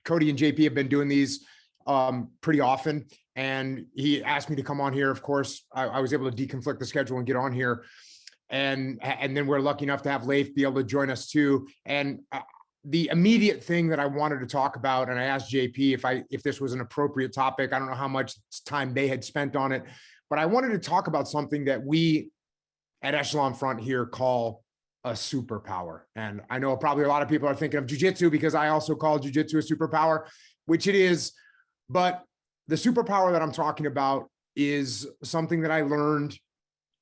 Cody and JP have been doing these pretty often. And he asked me to come on here. Of course, I was able to deconflict the schedule and get on here. And then we're lucky enough to have Leif be able to join us too. And the immediate thing that I wanted to talk about, and I asked JP if this was an appropriate topic. I don't know how much time they had spent on it, but I wanted to talk about something that we at Echelon Front here call a superpower. And I know probably a lot of people are thinking of jiu-jitsu because I also call jiu-jitsu a superpower, which it is. But the superpower that I'm talking about is something that I learned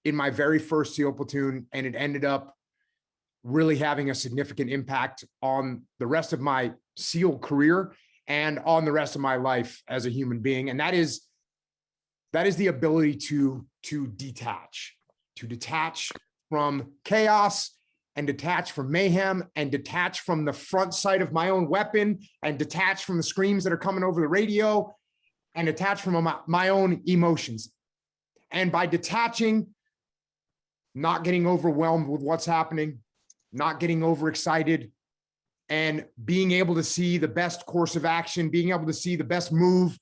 in my very first SEAL platoon, and it ended up really having a significant impact on the rest of my SEAL career and on the rest of my life as a human being. And that is the ability to detach from chaos, and detach from mayhem, and detach from the front sight of my own weapon, and detach from the screams that are coming over the radio, and detach from my own emotions. And by detaching, not getting overwhelmed with what's happening, not getting overexcited, and being able to see the best course of action, being able to see the best move,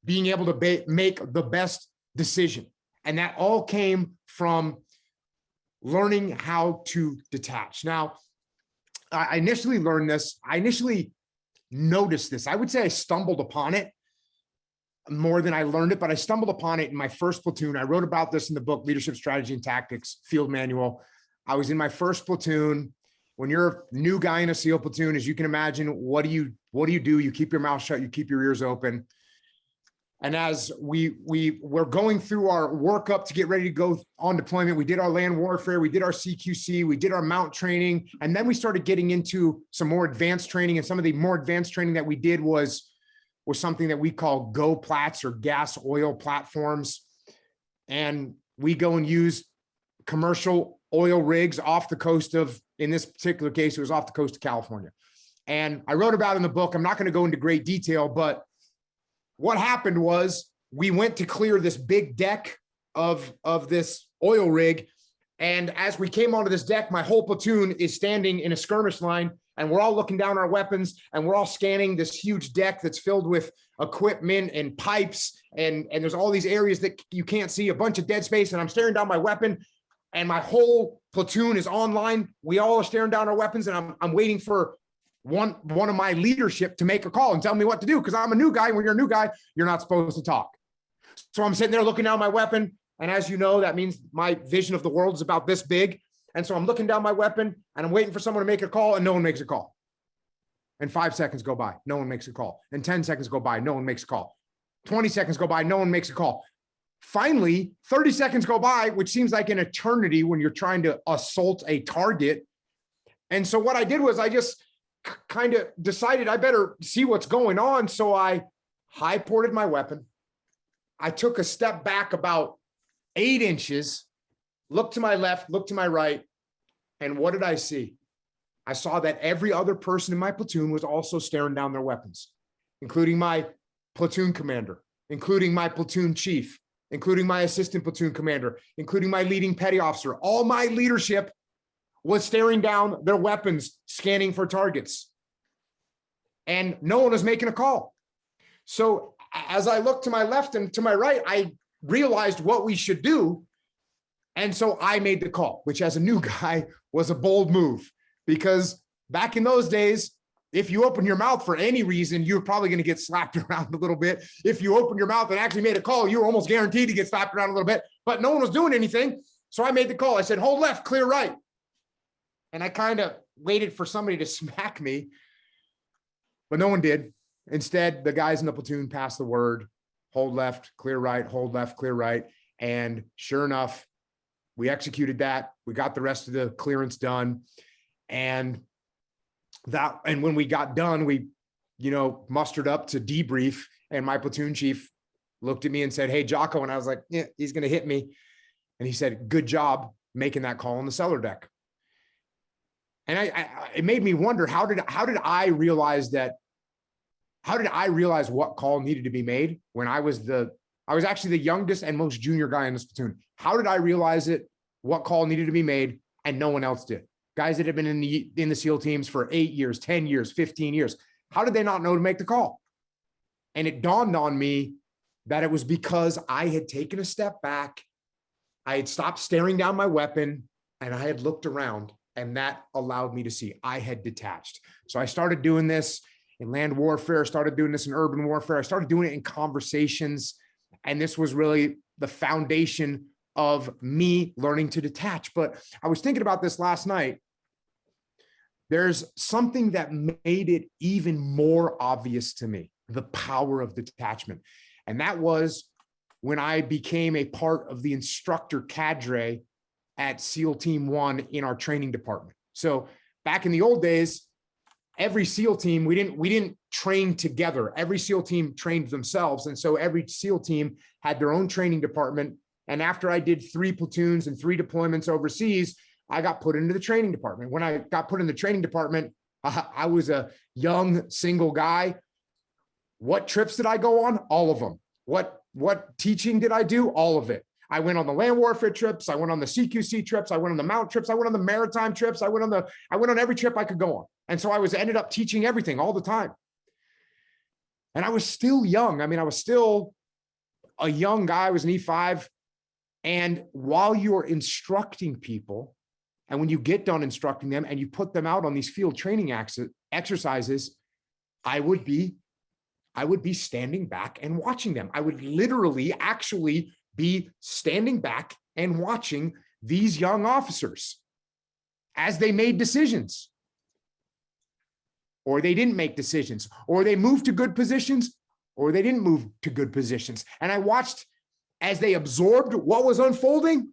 being able to make the best decision. And that all came from learning how to detach. Now, I initially learned this. I initially noticed this. I would say I stumbled upon it more than I learned it, but I stumbled upon it in my first platoon. I wrote about this in the book, Leadership Strategy and Tactics, Field Manual. I was in my first platoon. When you're a new guy in a SEAL platoon, as you can imagine, what do you do? You keep your mouth shut, you keep your ears open. And as we were going through our workup to get ready to go on deployment, we did our land warfare, we did our CQC, we did our mount training, and then we started getting into some more advanced training. And some of the more advanced training that we did was something that we call GO plats, or gas oil platforms. And we go and use commercial oil rigs off the coast of, in this particular case, it was off the coast of California. And I wrote about it in the book. I'm not going to go into great detail, but what happened was we went to clear this big deck of this oil rig. And as we came onto this deck, my whole platoon is standing in a skirmish line, and we're all looking down our weapons, and we're all scanning this huge deck that's filled with equipment and pipes. And there's all these areas that you can't see, a bunch of dead space. And I'm staring down my weapon, and my whole platoon is online. We all are staring down our weapons, and I'm waiting for one of my leadership to make a call and tell me what to do, because I'm a new guy. When you're a new guy, you're not supposed to talk. So I'm sitting there looking down my weapon, and as you know, that means my vision of the world is about this big. And so I'm looking down my weapon, and I'm waiting for someone to make a call, and no one makes a call. And 5 seconds go by, no one makes a call. And 10 seconds go by, no one makes a call. 20 seconds go by, no one makes a call. Finally, 30 seconds go by, which seems like an eternity when you're trying to assault a target. And so what I did was I just kind of decided I better see what's going on. So I high ported my weapon. I took a step back about 8 inches, looked to my left, looked to my right. And what did I see? I saw that every other person in my platoon was also staring down their weapons, including my platoon commander, including my platoon chief, including my assistant platoon commander, including my leading petty officer. All my leadership was staring down their weapons, scanning for targets. And no one was making a call. So as I looked to my left and to my right, I realized what we should do. And so I made the call, which as a new guy was a bold move, because back in those days, if you open your mouth for any reason, you're probably going to get slapped around a little bit. If you open your mouth and actually made a call, you were almost guaranteed to get slapped around a little bit, but no one was doing anything. So I made the call. I said, hold left, clear right. And I kind of waited for somebody to smack me, but no one did. Instead, the guys in the platoon passed the word, hold left, clear right, hold left, clear right. And sure enough, we executed that. We got the rest of the clearance done. And when we got done, we, mustered up to debrief, and my platoon chief looked at me and said, hey, Jocko. And I was like, yeah, he's going to hit me. And he said, good job making that call on the cellar deck. And it made me wonder, how did I realize what call needed to be made when I was actually the youngest and most junior guy in this platoon? How did I realize it, what call needed to be made, and no one else did? Guys that have been in the SEAL teams for 8 years, 10 years, 15 years. How did they not know to make the call? And it dawned on me that it was because I had taken a step back. I had stopped staring down my weapon and I had looked around, and that allowed me to see I had detached. So I started doing this in land warfare, started doing this in urban warfare. I started doing it in conversations. And this was really the foundation of me learning to detach. But I was thinking about this last night. There's something that made it even more obvious to me, the power of detachment. And that was when I became a part of the instructor cadre at SEAL Team 1 in our training department. So back in the old days, every SEAL team, we didn't train together. Every SEAL team trained themselves. And so every SEAL team had their own training department. And after I did 3 platoons and 3 deployments overseas, I got put into the training department. When I got put in the training department, I was a young single guy. What trips did I go on? All of them. What teaching did I do? All of it. I went on the land warfare trips. I went on the CQC trips. I went on the mount trips. I went on the maritime trips. I went on every trip I could go on. And so I ended up teaching everything all the time. And I was still young. I mean, I was still a young guy. I was an E5. And while you're instructing people, and when you get done instructing them and you put them out on these field training exercises, I would be standing back and watching them. I would literally actually be standing back and watching these young officers as they made decisions, or they didn't make decisions, or they moved to good positions, or they didn't move to good positions. And I watched as they absorbed what was unfolding,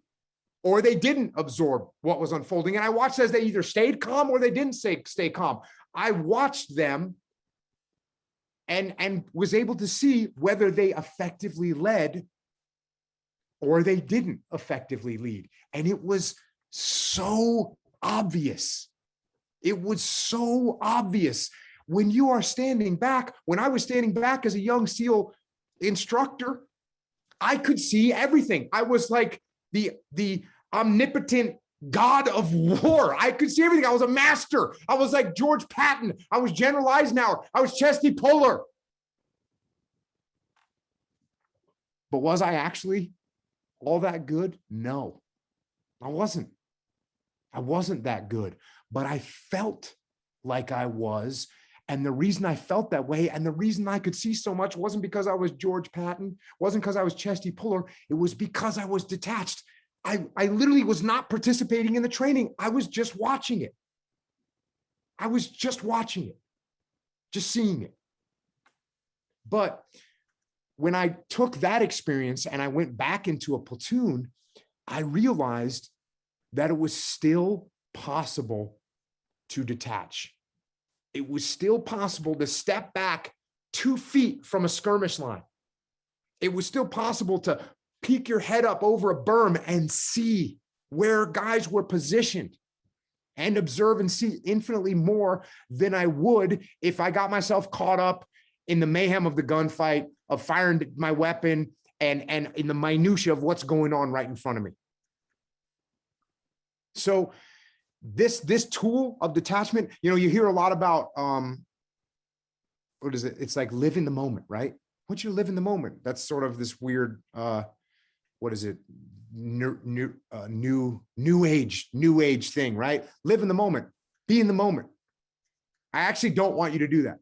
or they didn't absorb what was unfolding. And I watched as they either stayed calm or they didn't stay calm. I watched them and was able to see whether they effectively led or they didn't effectively lead. And it was so obvious. It was so obvious when you are standing back. When I was standing back as a young SEAL instructor, I could see everything. I was like the omnipotent God of war. I could see everything. I was a master. I was like George Patton. I was General Eisenhower. I was Chesty Puller. But was I actually all that good? No, I wasn't. I wasn't that good, but I felt like I was. And the reason I felt that way and the reason I could see so much wasn't because I was George Patton, wasn't because I was Chesty Puller. It was because I was detached. I literally was not participating in the training. I was just watching it. I was just watching it, just seeing it. But when I took that experience and I went back into a platoon, I realized that it was still possible to detach. It was still possible to step back 2 feet from a skirmish line. It was still possible to peek your head up over a berm and see where guys were positioned and observe and see infinitely more than I would if I got myself caught up in the mayhem of the gunfight, of firing my weapon, and in the minutia of what's going on right in front of me. So this tool of detachment, you hear a lot about, what is it? It's like live in the moment, right? Once you live in the moment, that's sort of this weird, what is it? New age thing, right? Live in the moment, be in the moment. I actually don't want you to do that.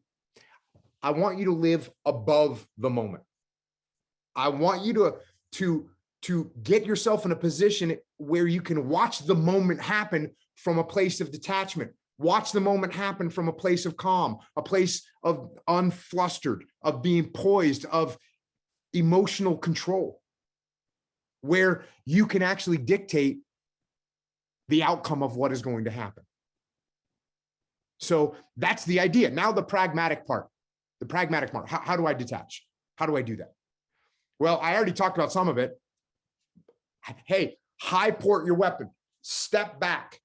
I want you to live above the moment. I want you to get yourself in a position where you can watch the moment happen from a place of detachment. Watch the moment happen from a place of calm, a place of unflustered, of being poised, of emotional control, where you can actually dictate the outcome of what is going to happen. So that's the idea. Now the pragmatic part. The pragmatic part. How do I detach? How do I do that? Well, I already talked about some of it. Hey, high port your weapon. Step back.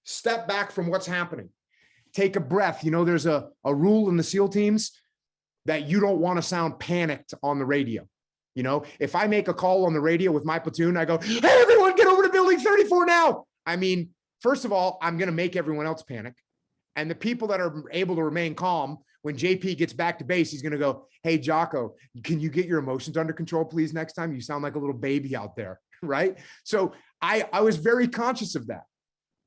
Step back from what's happening. Take a breath. There's a rule in the SEAL teams that you don't want to sound panicked on the radio. If I make a call on the radio with my platoon, I go, hey, everyone, get over to building 34 now. I mean, first of all, I'm going to make everyone else panic. And the people that are able to remain calm when JP gets back to base, he's going to go, hey, Jocko, can you get your emotions under control, please, next time? You sound like a little baby out there, right? So I was very conscious of that,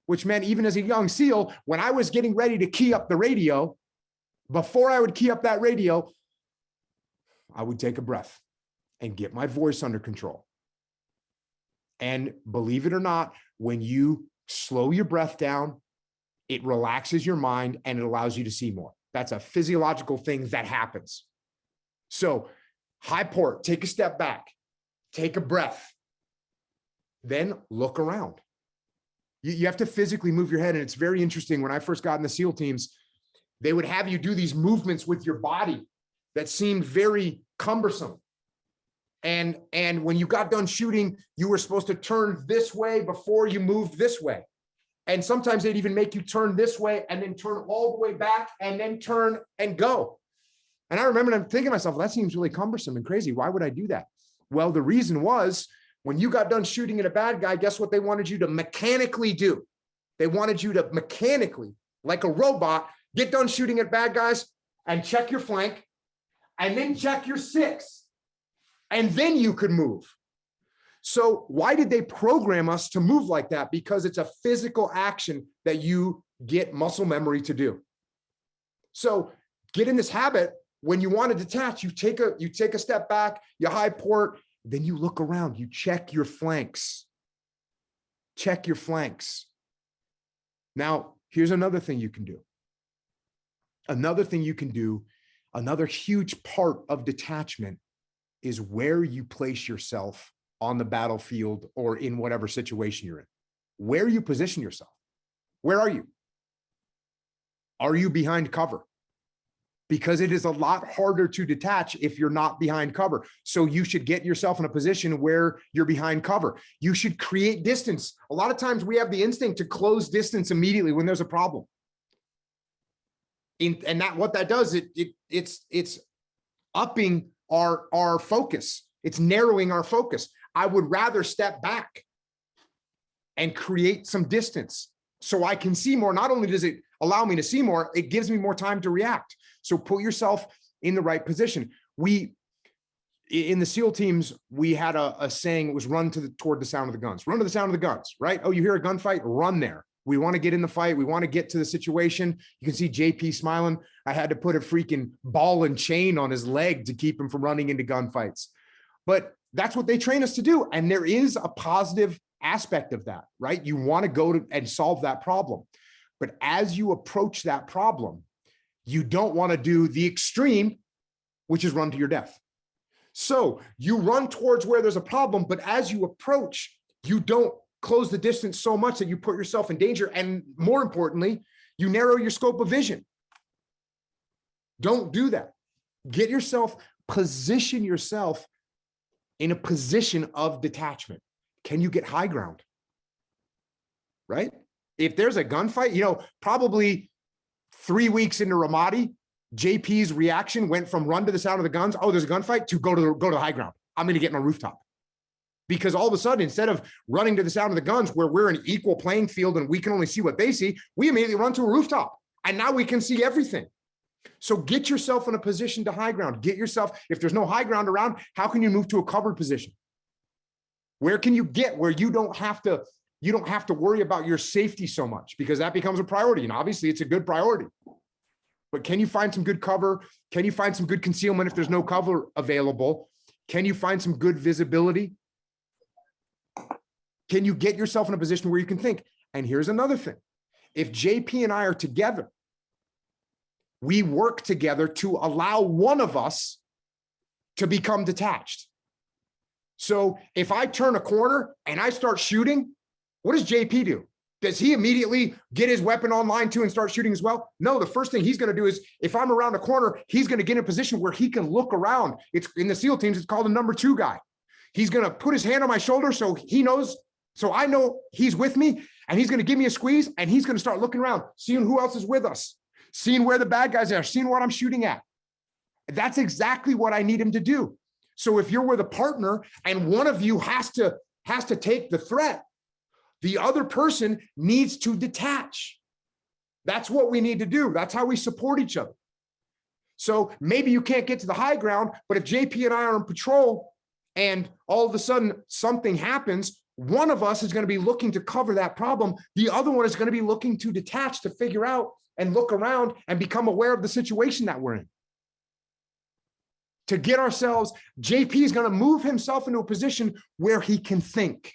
which meant even as a young SEAL, when I was getting ready to key up the radio, before I would key up that radio, I would take a breath and get my voice under control. And believe it or not, when you slow your breath down, it relaxes your mind and it allows you to see more. That's a physiological thing that happens. So high port, take a step back, take a breath, then look around. You have to physically move your head. And it's very interesting. When I first got in the SEAL teams, they would have you do these movements with your body that seemed very cumbersome. And when you got done shooting, you were supposed to turn this way before you moved this way. And sometimes they'd even make you turn this way and then turn all the way back and then turn and go. And I remember thinking to myself, well, that seems really cumbersome and crazy. Why would I do that? Well, the reason was when you got done shooting at a bad guy, guess what they wanted you to mechanically do? They wanted you to mechanically, like a robot, get done shooting at bad guys and check your flank and then check your six. And then you could move. So why did they program us to move like that? Because it's a physical action that you get muscle memory to do. So get in this habit. When you want to detach, you take a step back, you high port, then you look around, you check your flanks. Check your flanks. Now, here's another thing you can do. Another thing you can do, another huge part of detachment is where you place yourself on the battlefield or in whatever situation you're in. Where you position yourself. Where are you? Are you behind cover? Because it is a lot harder to detach if you're not behind cover. So you should get yourself in a position where you're behind cover. You should create distance. A lot of times we have the instinct to close distance immediately when there's a problem. And what that does, it's upping our focus. It's narrowing our focus. I would rather step back and create some distance so I can see more. Not only does it allow me to see more, it gives me more time to react. So put yourself in the right position. In the SEAL teams, we had a saying, it was run toward the sound of the guns. Run to the sound of the guns, right? Oh, you hear a gunfight? Run there. We want to get in the fight. We want to get to the situation. You can see JP smiling. I had to put a freaking ball and chain on his leg to keep him from running into gunfights. But that's what they train us to do. And there is a positive aspect of that, right? You want to go and solve that problem. But as you approach that problem, you don't want to do the extreme, which is run to your death. So you run towards where there's a problem, but as you approach, you don't close the distance so much that you put yourself in danger. And more importantly, you narrow your scope of vision. Don't do that. Position yourself in a position of detachment. Can you get high ground? Right? If there's a gunfight, probably 3 weeks into Ramadi, JP's reaction went from run to the sound of the guns, oh, there's a gunfight, to go to the high ground. I'm going to get on a rooftop. Because all of a sudden, instead of running to the sound of the guns where we're an equal playing field and we can only see what they see, we immediately run to a rooftop. And now we can see everything. So get yourself in a position to high ground. If there's no high ground around, how can you move to a covered position? Where can you get where you don't have to worry about your safety so much, because that becomes a priority. And obviously it's a good priority. But can you find some good cover? Can you find some good concealment if there's no cover available? Can you find some good visibility? Can you get yourself in a position where you can think? And here's another thing. If JP and I are together, we work together to allow one of us to become detached. So if I turn a corner and I start shooting, what does JP do? Does he immediately get his weapon online too and start shooting as well? No, the first thing he's going to do is, if I'm around a corner, he's going to get in a position where he can look around. It's in the SEAL teams, it's called a number 2 guy. He's going to put his hand on my shoulder so I know he's with me, and he's going to give me a squeeze, and he's going to start looking around, seeing who else is with us, seeing where the bad guys are, seeing what I'm shooting at. That's exactly what I need him to do. So if you're with a partner and one of you has to take the threat, the other person needs to detach. That's what we need to do. That's how we support each other. So maybe you can't get to the high ground, but if JP and I are on patrol and all of a sudden something happens, one of us is going to be looking to cover that problem. The other one is going to be looking to detach, to figure out and look around and become aware of the situation that we're in. To get ourselves, JP is going to move himself into a position where he can think,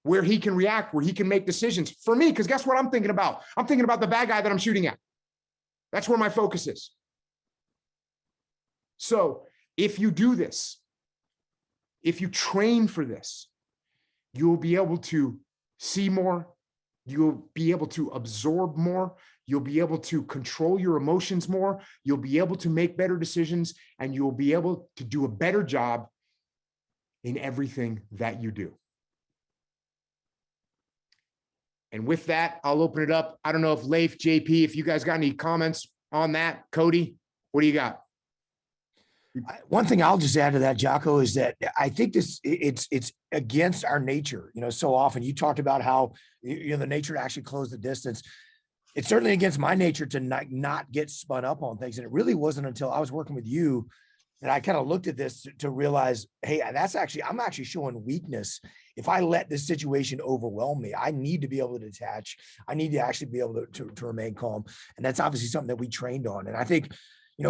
where he can react, where he can make decisions. For me, because guess what I'm thinking about? I'm thinking about the bad guy that I'm shooting at. That's where my focus is. So if you do this, if you train for this, you'll be able to see more, you'll be able to absorb more, you'll be able to control your emotions more, you'll be able to make better decisions, and you'll be able to do a better job in everything that you do. And with that, I'll open it up. I don't know if Leif, JP, if you guys got any comments on that. Cody, what do you got? One thing I'll just add to that, Jocko, is that I think it's against our nature. So often you talked about how, the nature to actually close the distance. It's certainly against my nature to not get spun up on things. And it really wasn't until I was working with you that I kind of looked at this to realize, hey, I'm actually showing weakness. If I let this situation overwhelm me, I need to be able to detach. I need to actually be able to remain calm. And that's obviously something that we trained on. And I think,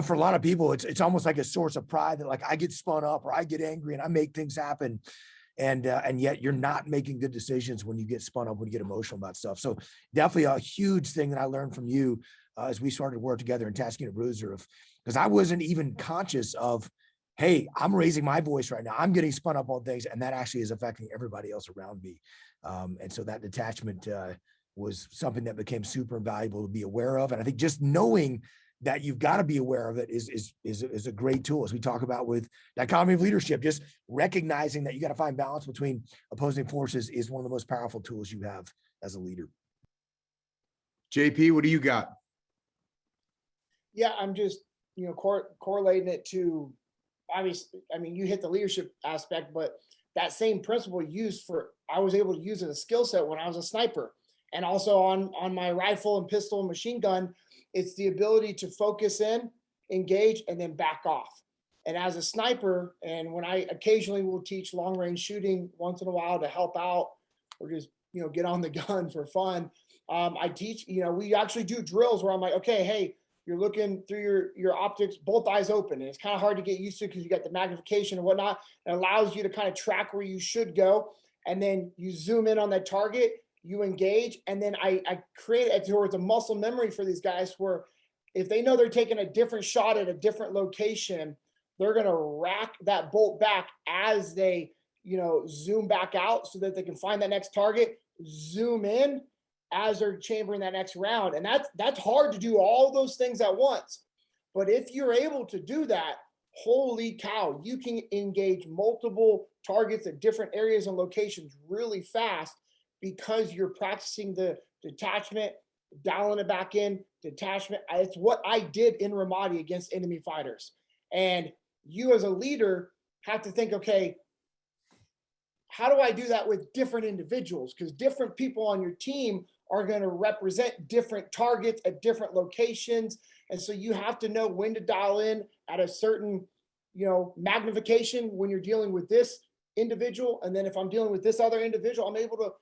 for a lot of people, it's almost like a source of pride that, like, I get spun up or I get angry and I make things happen. And yet you're not making good decisions when you get spun up, when you get emotional about stuff. So definitely a huge thing that I learned from you as we started to work together in Task Unit Bruiser, because I wasn't even conscious of, hey, I'm raising my voice right now. I'm getting spun up on things, and that actually is affecting everybody else around me. And so that detachment was something that became super valuable to be aware of. And I think just knowing that you've got to be aware of it is a great tool, as we talk about with dichotomy of leadership. Just recognizing that you got to find balance between opposing forces is one of the most powerful tools you have as a leader. JP, what do you got? Yeah, I'm just, correlating it to, obviously, you hit the leadership aspect, but that same principle I was able to use as a skill set when I was a sniper, and also on my rifle and pistol and machine gun. It's the ability to focus in, engage, and then back off. And as a sniper, and when I occasionally will teach long range shooting once in a while to help out, or just, get on the gun for fun. I teach, we actually do drills where I'm like, okay, hey, you're looking through your optics, both eyes open. And it's kind of hard to get used to because you got the magnification and whatnot. It allows you to kind of track where you should go. And then you zoom in on that target, you engage, and then I create it towards a muscle memory for these guys where if they know they're taking a different shot at a different location, they're going to rack that bolt back as they, zoom back out so that they can find that next target, zoom in as they're chambering that next round. And that's hard to do all those things at once. But if you're able to do that, holy cow, you can engage multiple targets at different areas and locations really fast, because you're practicing the detachment, dialing it back in, detachment. It's what I did in Ramadi against enemy fighters. And you as a leader have to think, okay, how do I do that with different individuals? Because different people on your team are going to represent different targets at different locations. And so you have to know when to dial in at a certain, magnification when you're dealing with this individual. And then if I'm dealing with this other individual, I'm able to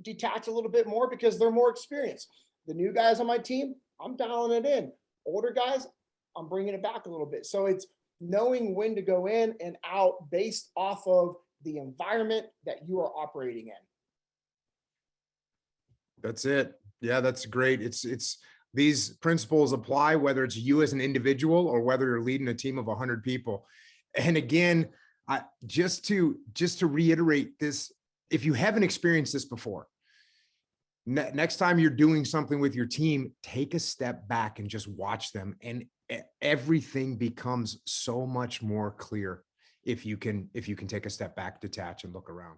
detach a little bit more because they're more experienced. The new guys on my team, I'm dialing it in. Older guys, I'm bringing it back a little bit. So it's knowing when to go in and out based off of the environment that you are operating in. That's it. Yeah, that's great. It's these principles apply whether it's you as an individual or whether you're leading a team of 100 people. And again, just to reiterate this, if you haven't experienced this before, next time you're doing something with your team, take a step back and just watch them, and everything becomes so much more clear if you can take a step back, detach, and look around.